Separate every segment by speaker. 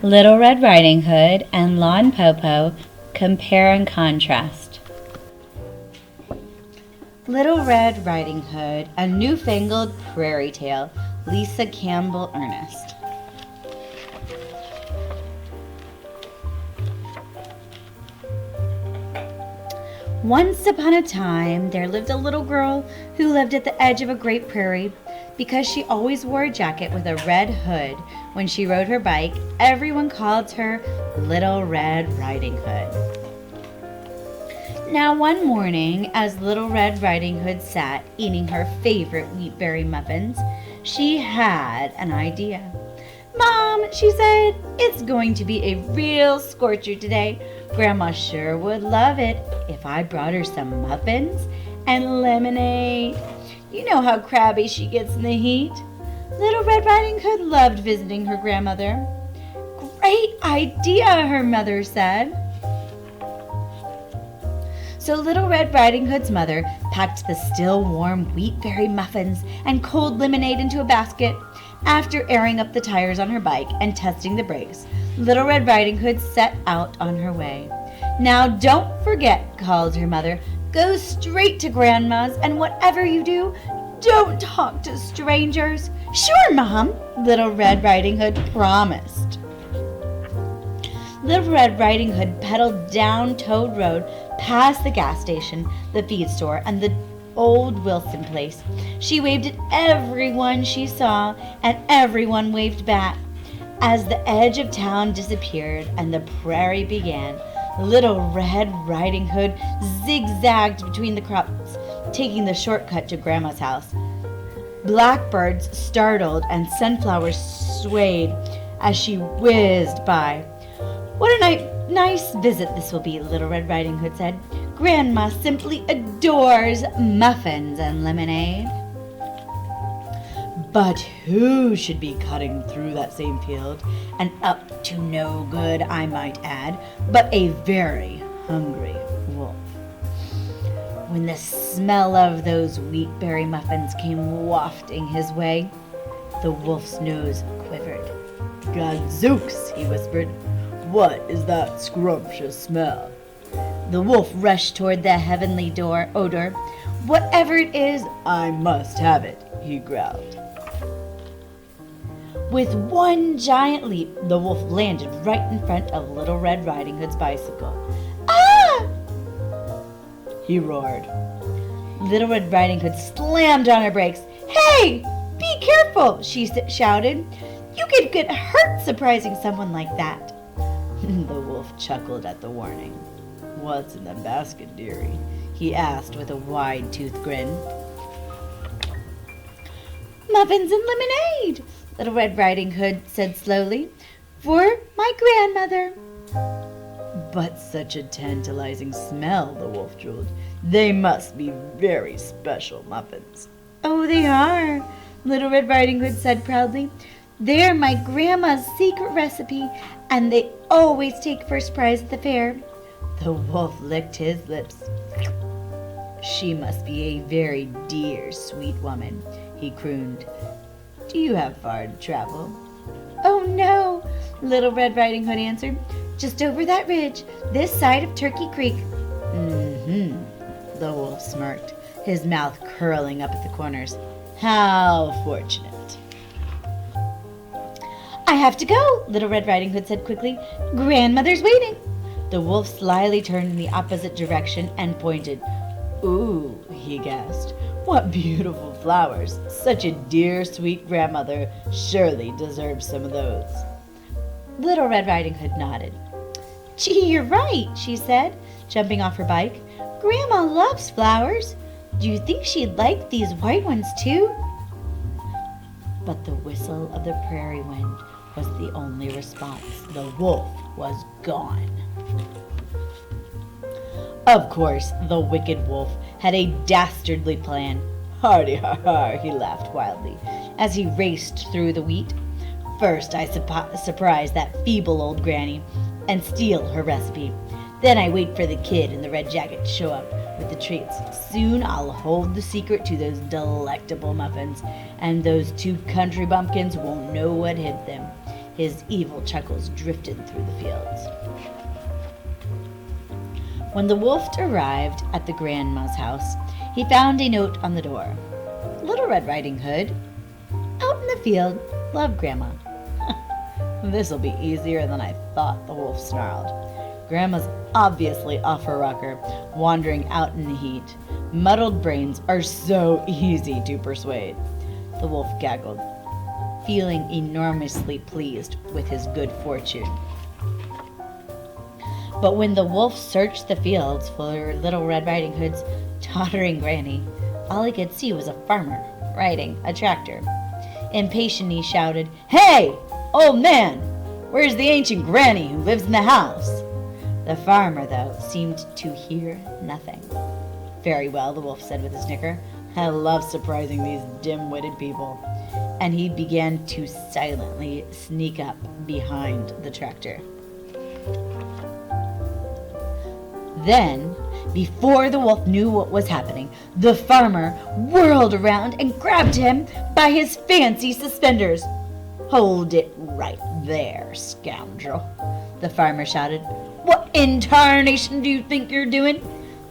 Speaker 1: Little Red Riding Hood and Lawn Popo compare and contrast. Little Red Riding Hood, A Newfangled Prairie Tale, Lisa Campbell Ernest. Once upon a time, there lived a little girl who lived at the edge of a great prairie. Because she always wore a jacket with a red hood when she rode her bike, everyone called her Little Red Riding Hood. Now one morning, as Little Red Riding Hood sat eating her favorite wheatberry muffins, she had an idea. "Mom," she said, "it's going to be a real scorcher today. Grandma sure would love it if I brought her some muffins and lemonade. You know how crabby she gets in the heat." Little Red Riding Hood loved visiting her grandmother. "Great idea," her mother said. So Little Red Riding Hood's mother packed the still warm wheatberry muffins and cold lemonade into a basket. After airing up the tires on her bike and testing the brakes, Little Red Riding Hood set out on her way. "Now don't forget," called her mother, "go straight to Grandma's, and whatever you do, don't talk to strangers." "Sure, Mom," Little Red Riding Hood promised. Little Red Riding Hood pedaled down Toad Road, past the gas station, the feed store, and the old Wilson place. She waved at everyone she saw, and everyone waved back. As the edge of town disappeared and the prairie began, Little Red Riding Hood zigzagged between the crops, taking the shortcut to Grandma's house. Blackbirds startled and sunflowers swayed as she whizzed by. "What a nice visit this will be," Little Red Riding Hood said. "Grandma simply adores muffins and lemonade." But who should be cutting through that same field, and up to no good, I might add, but a very hungry wolf. When the smell of those wheatberry muffins came wafting his way, the wolf's nose quivered. "Gadzooks," he whispered, "what is that scrumptious smell?" The wolf rushed toward the heavenly odor. "Whatever it is, I must have it," he growled. With one giant leap, the wolf landed right in front of Little Red Riding Hood's bicycle. "Ah!" he roared. Little Red Riding Hood slammed on her brakes. "Hey, be careful," she shouted. "You could get hurt surprising someone like that." The wolf chuckled at the warning. "What's in the basket, dearie?" he asked with a wide-toothed grin. "Muffins and lemonade," Little Red Riding Hood said slowly, "for my grandmother." "But such a tantalizing smell," the wolf drooled. "They must be very special muffins." "Oh, they are," Little Red Riding Hood said proudly. "They're my grandma's secret recipe, and they always take first prize at the fair." The wolf licked his lips. "She must be a very dear, sweet woman," he crooned. "Do you have far to travel?" "Oh, no," Little Red Riding Hood answered. "Just over that ridge, this side of Turkey Creek." "Mm-hmm," the wolf smirked, his mouth curling up at the corners. "How fortunate." "I have to go," Little Red Riding Hood said quickly. "Grandmother's waiting." The wolf slyly turned in the opposite direction and pointed. "Ooh," he gasped. "What beautiful flowers. Such a dear, sweet grandmother surely deserves some of those." Little Red Riding Hood nodded. "Gee, you're right," she said, jumping off her bike. "Grandma loves flowers. Do you think she'd like these white ones too?" But the whistle of the prairie wind was the only response. The wolf was gone. Of course, the wicked wolf had a dastardly plan. "Hardy har har," he laughed wildly as he raced through the wheat. "First I surprise that feeble old granny and steal her recipe. Then I wait for the kid in the red jacket to show up with the treats. Soon I'll hold the secret to those delectable muffins, and those two country bumpkins won't know what hid them. His evil chuckles drifted through the fields. When the wolf arrived at the grandma's house, he found a note on the door. Little Red Riding Hood, out in the field, love Grandma. This'll be easier than I thought, the wolf snarled. Grandma's obviously off her rocker, wandering out in the heat. Muddled brains are so easy to persuade. The wolf gaggled, feeling enormously pleased with his good fortune. But when the wolf searched the fields for Little Red Riding Hood's tottering granny, all he could see was a farmer riding a tractor. Impatient, he shouted, "Hey, old man! Where's the ancient granny who lives in the house?" The farmer, though, seemed to hear nothing. "Very well," the wolf said with a snicker. "I love surprising these dim-witted people." And he began to silently sneak up behind the tractor. Then, before the wolf knew what was happening, the farmer whirled around and grabbed him by his fancy suspenders. "Hold it right there, scoundrel," the farmer shouted. "What in tarnation do you think you're doing?"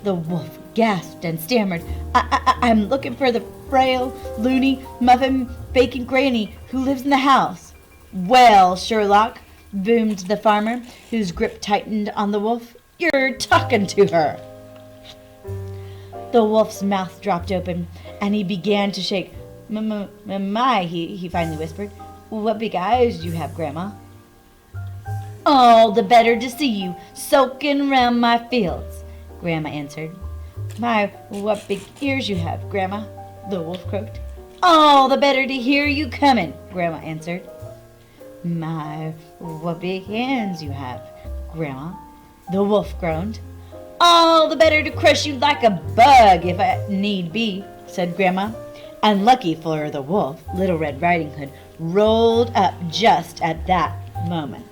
Speaker 1: The wolf gasped and stammered. I'm looking for the frail, loony, muffin-baking granny who lives in the house." "Well, Sherlock," boomed the farmer, whose grip tightened on the wolf, "you're talking to her." The wolf's mouth dropped open, and he began to shake. My, he finally whispered. "What big eyes you have, Grandma." "All the better to see you soaking round my fields," Grandma answered. "My, what big ears you have, Grandma," the wolf croaked. "All the better to hear you coming," Grandma answered. "My, what big hands you have, Grandma," the wolf groaned. "All the better to crush you like a bug if I need be," said Grandma. And lucky for the wolf, Little Red Riding Hood rolled up just at that moment.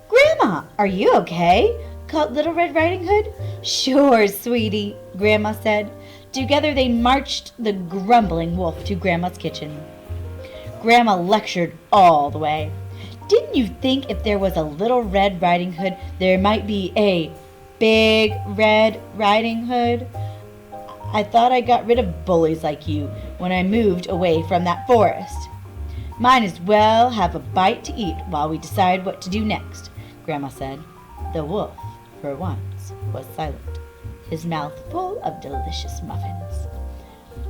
Speaker 1: "Grandma, are you okay?" called Little Red Riding Hood. "Sure, sweetie," Grandma said. Together they marched the grumbling wolf to Grandma's kitchen. Grandma lectured all the way. "Didn't you think if there was a Little Red Riding Hood, there might be a Big Red Riding Hood? I thought I got rid of bullies like you when I moved away from that forest. Might as well have a bite to eat while we decide what to do next," Grandma said. The wolf, for once, was silent, his mouth full of delicious muffins.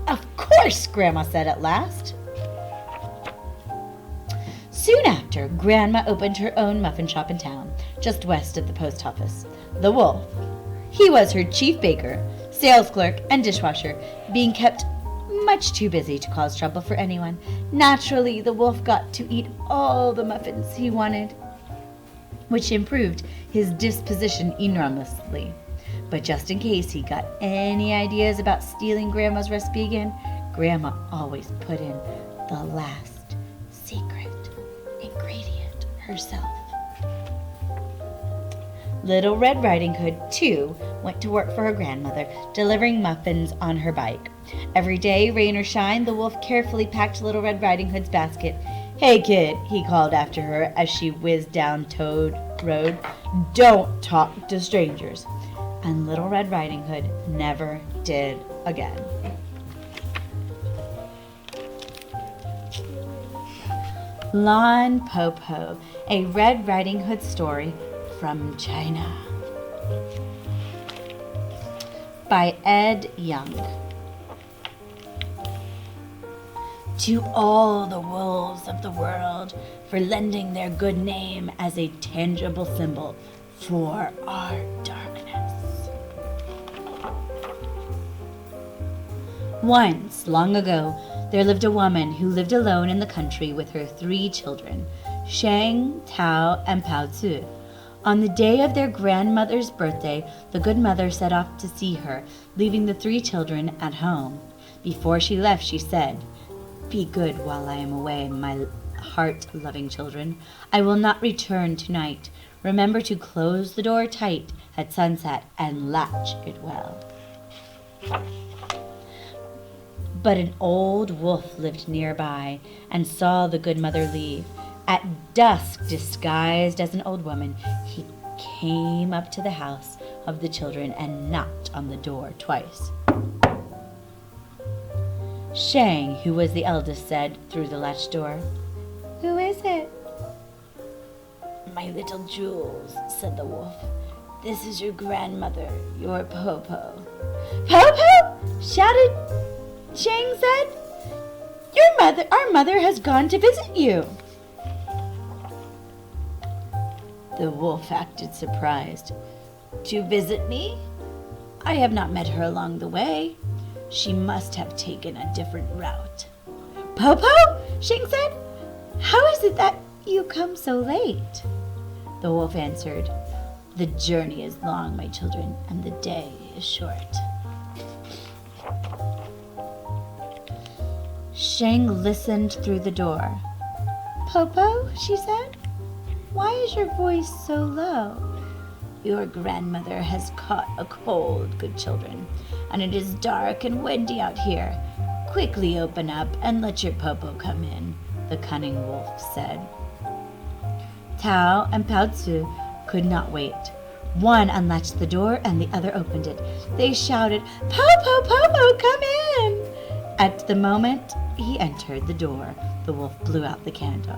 Speaker 1: "Of course," Grandma said at last. Soon after, Grandma opened her own muffin shop in town, just west of the post office. The wolf, he was her chief baker, sales clerk, and dishwasher, being kept much too busy to cause trouble for anyone. Naturally, the wolf got to eat all the muffins he wanted, which improved his disposition enormously. But just in case he got any ideas about stealing Grandma's recipe again, Grandma always put in the last secret ingredient herself. Little Red Riding Hood, too, went to work for her grandmother, delivering muffins on her bike. Every day, rain or shine, the wolf carefully packed Little Red Riding Hood's basket. "Hey, kid," he called after her as she whizzed down Toad Road, "don't talk to strangers." And Little Red Riding Hood never did again. Lan Po Po, a Red Riding Hood story from China, by Ed Young. To all the wolves of the world for lending their good name as a tangible symbol for our darkness. Once, long ago, there lived a woman who lived alone in the country with her 3 children, Shang, Tao, and Pao Tzu. On the day of their grandmother's birthday, the good mother set off to see her, leaving the 3 children at home. Before she left, she said, "Be good while I am away, my heart-loving children. I will not return tonight. Remember to close the door tight at sunset and latch it well." But an old wolf lived nearby and saw the good mother leave. At dusk, disguised as an old woman, he came up to the house of the children and knocked on the door twice. Shang, who was the eldest, said through the latched door, "Who is it?" "My little jewels," said the wolf. "This is your grandmother, your Popo." "Popo!" shouted Shang said. Our mother has gone to visit you." The wolf acted surprised. "To visit me? I have not met her along the way. She must have taken a different route." "Popo," Shang said, "how is it that you come so late?" The wolf answered, "The journey is long, my children, and the day is short." Shang listened through the door. "Popo," she said, "why is your voice so low?" "Your grandmother has caught a cold, good children, and it is dark and windy out here. Quickly open up and let your Popo come in," the cunning wolf said. Tao and Pao Tzu could not wait. One unlatched the door and the other opened it. They shouted, "Popo, Popo, come in!" At the moment he entered the door, the wolf blew out the candle.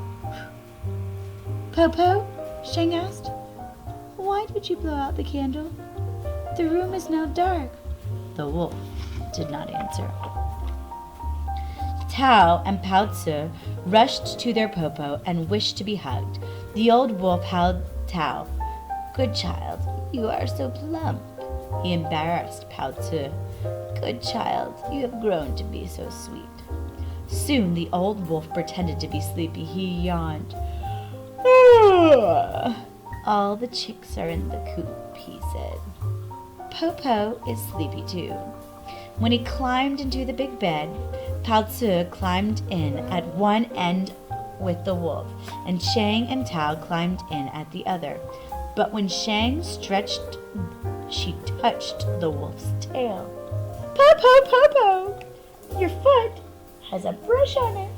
Speaker 1: "Popo," Shang asked, "why did you blow out the candle? The room is now dark." The wolf did not answer. Tao and Pao Tzu rushed to their Popo and wished to be hugged. The old wolf held Tao. "Good child, you are so plump." He embarrassed Pao Tzu. "Good child, you have grown to be so sweet." Soon the old wolf pretended to be sleepy. He yawned. "All the chicks are in the coop," he said. "Popo is sleepy too." When he climbed into the big bed, Pao Tzu climbed in at one end with the wolf, and Shang and Tao climbed in at the other. But when Shang stretched, she touched the wolf's tail. "Popo, Popo, your foot has a brush on it."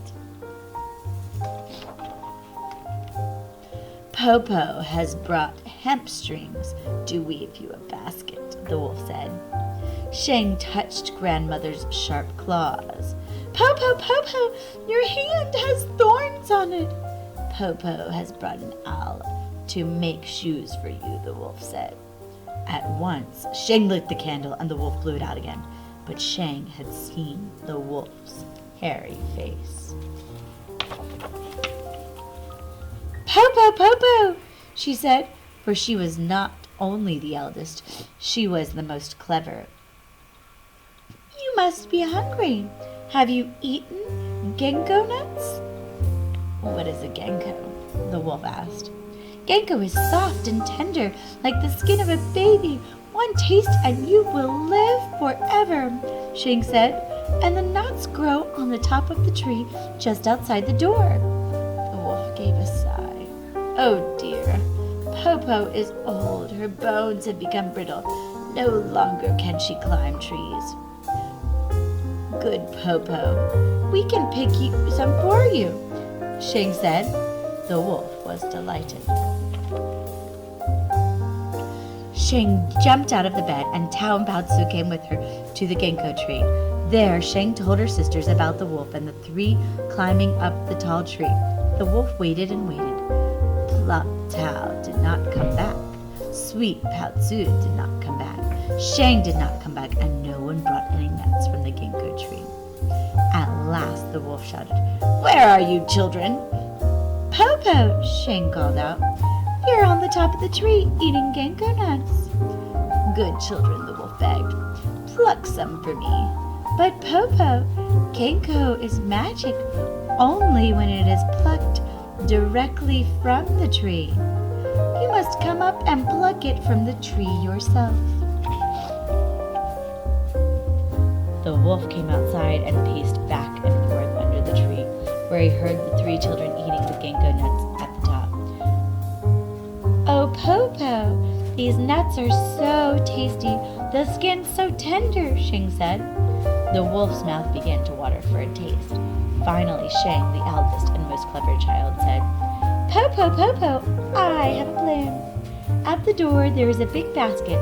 Speaker 1: "Popo has brought hemp strings to weave you a basket," the wolf said. Shang touched grandmother's sharp claws. "Popo, Popo, your hand has thorns on it." "Popo has brought an owl to make shoes for you," the wolf said. At once, Shang lit the candle and the wolf blew it out again. But Shang had seen the wolf's hairy face. "Popo, Popo," she said, for she was not only the eldest, she was the most clever. "You must be hungry. Have you eaten ginkgo nuts?" "What is a ginkgo?" the wolf asked. "Ginkgo is soft and tender, like the skin of a baby. One taste and you will live forever," Shang said, "and the nuts grow on the top of the tree just outside the door." The wolf gave a sigh. "Oh dear, Popo is old. Her bones have become brittle. No longer can she climb trees." "Good Popo, we can pick some for you," Shang said. The wolf was delighted. Shang jumped out of the bed, and Tao and Pao Tzu came with her to the ginkgo tree. There, Shang told her sisters about the wolf and the three climbing up the tall tree. The wolf waited and waited. Plump Tao did not come back. Sweet Pao Tzu did not come back. Shang did not come back, and no one brought any nuts from the ginkgo tree. At last, the wolf shouted, "Where are you, children?" "Popo," Shang called out. "You're on the top of the tree eating ginkgo nuts." "Good children," the wolf begged. "Pluck some for me." "But Popo, ginkgo is magic only when it is plucked directly from the tree. You must come up and pluck it from the tree yourself." The wolf came outside and paced back and forth under the tree, where he heard the three children eating the ginkgo nuts at the top. "Oh, Popo, these nuts are so tasty, the skin so tender," Shang said. The wolf's mouth began to water for a taste. Finally, Shang, the eldest and most clever child, said, "Popo, Popo, I have a plan. At the door there is a big basket.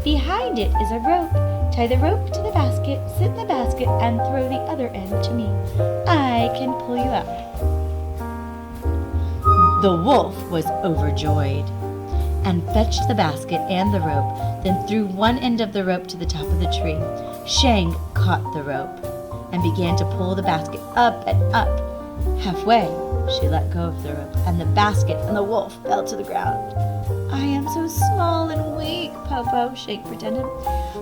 Speaker 1: Behind it is a rope. Tie the rope to the basket, sit in the basket, and throw the other end to me. I can pull you up." The wolf was overjoyed and fetched the basket and the rope, then threw one end of the rope to the top of the tree. Shang caught the rope and began to pull the basket up and up. Halfway, she let go of the rope, and the basket and the wolf fell to the ground. "I am so small and weak, Popo," Shang pretended.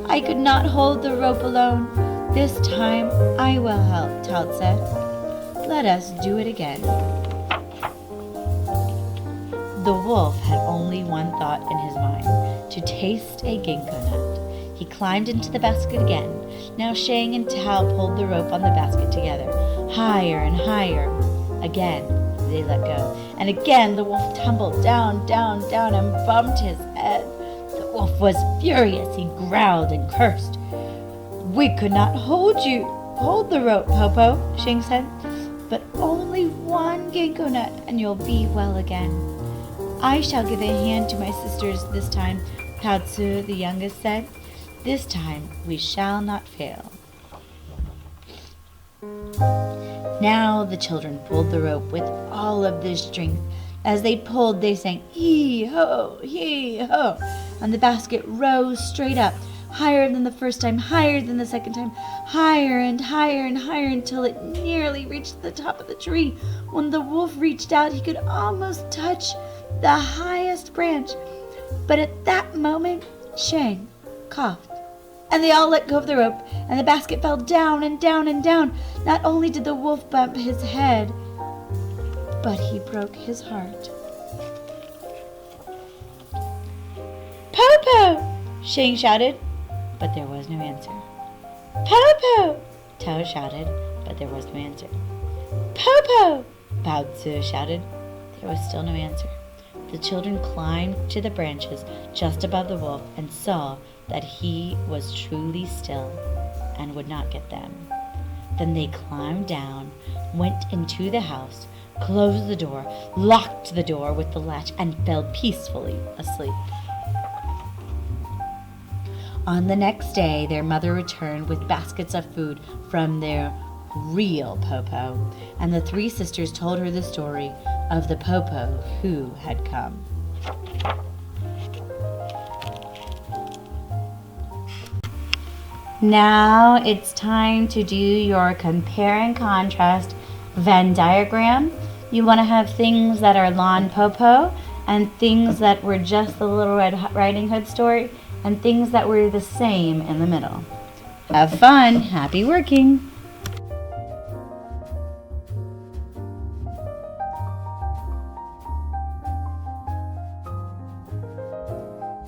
Speaker 1: "I could not hold the rope alone. This time I will help," Tout said. "Let us do it again." The wolf had only one thought in his mind, to taste a ginkgo nut. He climbed into the basket again. Now Shang and Tao pulled the rope on the basket together, higher and higher. Again they let go, and again the wolf tumbled down, down, down, and bumped his head. The wolf was furious. He growled and cursed. "We could not hold the rope, Popo," Shang said. "But only one ginkgo nut, and you'll be well again." "I shall give a hand to my sisters this time," Tao Tzu, the youngest, said. "This time we shall not fail." Now the children pulled the rope with all of their strength. As they pulled, they sang, "Hee-ho, hee-ho," and the basket rose straight up, higher than the first time, higher than the second time, higher and higher and higher, until it nearly reached the top of the tree. When the wolf reached out, he could almost touch the highest branch. But at that moment, Shang coughed, and they all let go of the rope, and the basket fell down and down and down. Not only did the wolf bump his head, but he broke his heart. "Popo!" Shang shouted, but there was no answer. "Popo!" Tao shouted, but there was no answer. "Popo!" Bao Tzu shouted. There was still no answer. The children climbed to the branches just above the wolf and saw that he was truly still and would not get them. Then they climbed down, went into the house, closed the door, locked the door with the latch, and fell peacefully asleep. On the next day, their mother returned with baskets of food from their real Popo, and the three sisters told her the story of the Popo who had come. Now it's time to do your compare and contrast Venn diagram. You want to have things that are Lon Popo and things that were just the Little Red Riding Hood story and things that were the same in the middle. Have fun. Happy working.